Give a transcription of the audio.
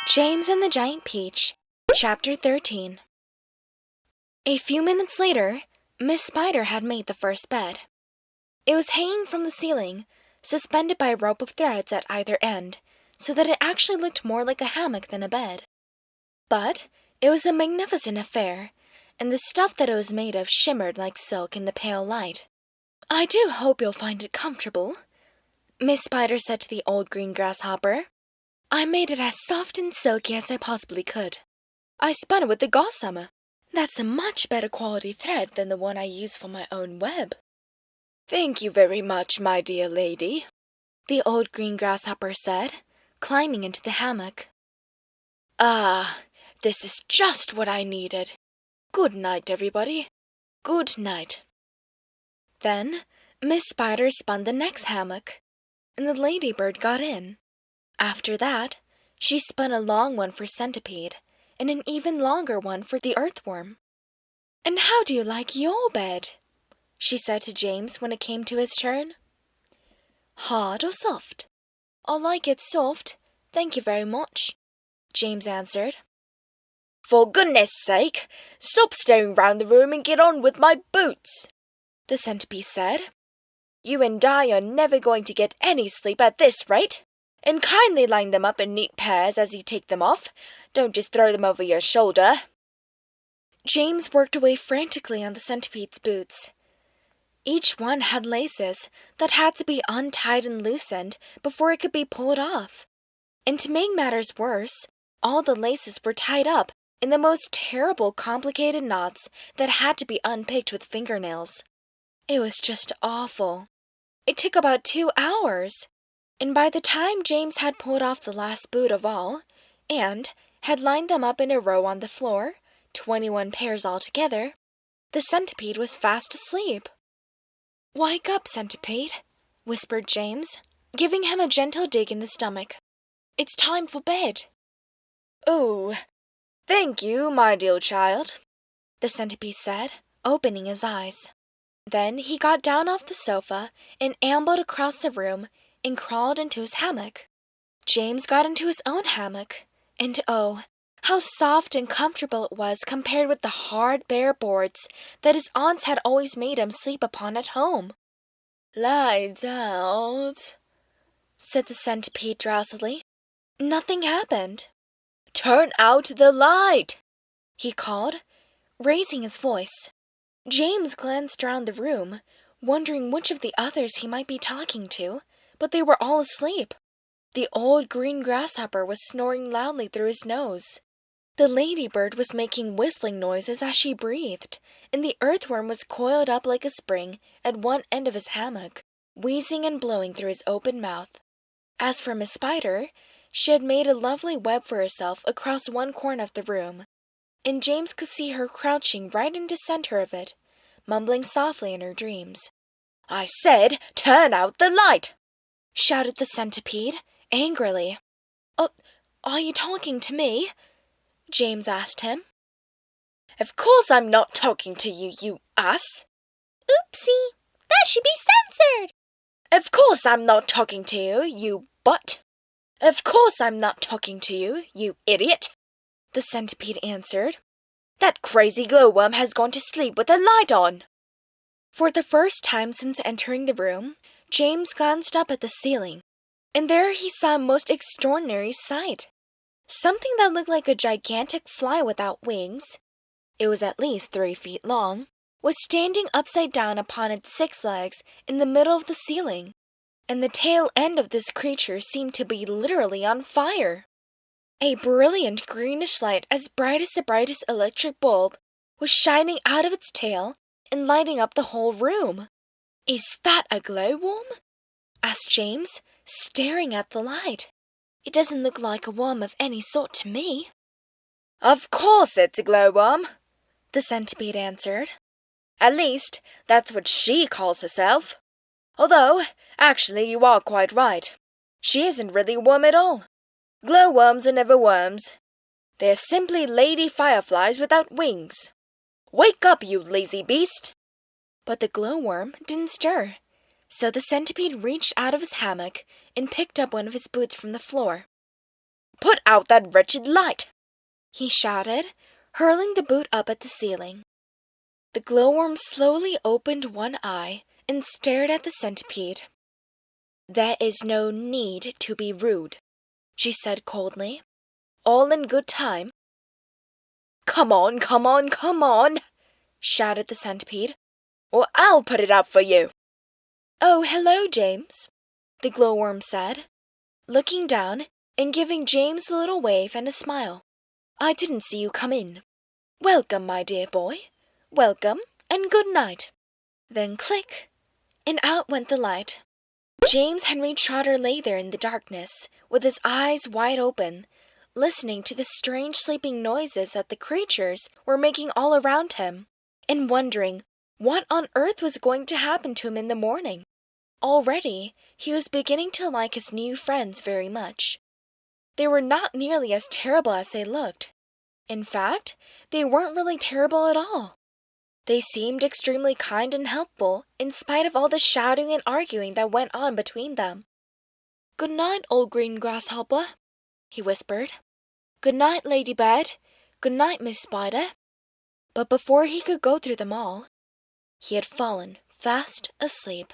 James and the Giant Peach, Chapter 13. A few minutes later, Miss Spider had made the first bed. It was hanging from the ceiling, suspended by a rope of threads at either end, so that it actually looked more like a hammock than a bed. But it was a magnificent affair, and the stuff that it was made of shimmered like silk in the pale light. "I do hope you'll find it comfortable," Miss Spider said to the old green grasshopper. "I made it as soft and silky as I possibly could. I spun it with the gossamer. That's a much better quality thread than the one I use for my own web." "Thank you very much, my dear lady," the old green grasshopper said, climbing into the hammock. "Ah, this is just what I needed. Good night, everybody. Good night." Then Miss Spider spun the next hammock, and the ladybird got in. After that, she spun a long one for Centipede, and an even longer one for the earthworm. "And how do you like your bed?" she said to James when it came to his turn. "Hard or soft?" "I like it soft, thank you very much," James answered. "For goodness sake, stop staring round the room and get on with my boots," the centipede said. "You and I are never going to get any sleep at this rate. And kindly line them up in neat pairs as you take them off. Don't just throw them over your shoulder." James worked away frantically on the centipede's boots. Each one had laces that had to be untied and loosened before it could be pulled off. And to make matters worse, all the laces were tied up in the most terrible complicated knots that had to be unpicked with fingernails. It was just awful. It took about 2 hours. And by the time James had pulled off the last boot of all, and had lined them up in a row on the floor, 21 pairs altogether, the centipede was fast asleep. "Wake up, Centipede," whispered James, giving him a gentle dig in the stomach. "It's time for bed." "Oh, thank you, my dear child," the centipede said, opening his eyes. Then he got down off the sofa and ambled across the room and crawled into his hammock. James got into his own hammock, and oh, how soft and comfortable it was compared with the hard, bare boards that his aunts had always made him sleep upon at home. "Lie down," said the centipede drowsily. Nothing happened. "Turn out the light," he called, raising his voice. James glanced round the room, wondering which of the others he might be talking to, but they were all asleep. The old green grasshopper was snoring loudly through his nose. The ladybird was making whistling noises as she breathed, and the earthworm was coiled up like a spring at one end of his hammock, wheezing and blowing through his open mouth. As for Miss Spider, she had made a lovely web for herself across one corner of the room, and James could see her crouching right in the center of it, mumbling softly in her dreams. "I said, turn out the light!" shouted the centipede, angrily. Are you talking to me?" James asked him. "Of course I'm not talking to you, you ass!" "Oopsie! That should be censored!" "Of course I'm not talking to you, you butt!" "Of course I'm not talking to you, you idiot!" the centipede answered. "That crazy glowworm has gone to sleep with the light on!" For the first time since entering the room, James glanced up at the ceiling, and there he saw a most extraordinary sight. Something that looked like a gigantic fly without wings, it was at least 3 feet long, was standing upside down upon its 6 legs in the middle of the ceiling, and the tail end of this creature seemed to be literally on fire. A brilliant greenish light as bright as the brightest electric bulb was shining out of its tail and lighting up the whole room. "Is that a glowworm?" asked James, staring at the light. "It doesn't look like a worm of any sort to me." "Of course it's a glowworm," the centipede answered. "At least, that's what she calls herself. Although, actually, you are quite right. She isn't really a worm at all. Glowworms are never worms. They're simply lady fireflies without wings. Wake up, you lazy beast!" But the glowworm didn't stir, so the centipede reached out of his hammock and picked up one of his boots from the floor. Put out that wretched light!" he shouted, hurling the boot up at the ceiling. The glowworm slowly opened one eye and stared at the centipede. "There is no need to be rude," she said coldly. "All in good time." "Come on, come on, come on!" shouted the centipede, "or I'll put it out for you." "Oh, hello, James," the glowworm said, looking down and giving James a little wave and a smile. "I didn't see you come in. Welcome, my dear boy. Welcome, and good night." Then click, and out went the light. James Henry Trotter lay there in the darkness, with his eyes wide open, listening to the strange sleeping noises that the creatures were making all around him, and wondering what on earth was going to happen to him in the morning. Already, he was beginning to like his new friends very much. They were not nearly as terrible as they looked. In fact, they weren't really terrible at all. They seemed extremely kind and helpful in spite of all the shouting and arguing that went on between them. "Good night, old green grasshopper," he whispered. "Good night, Ladybird. Good night, Miss Spider." But before he could go through them all, he had fallen fast asleep.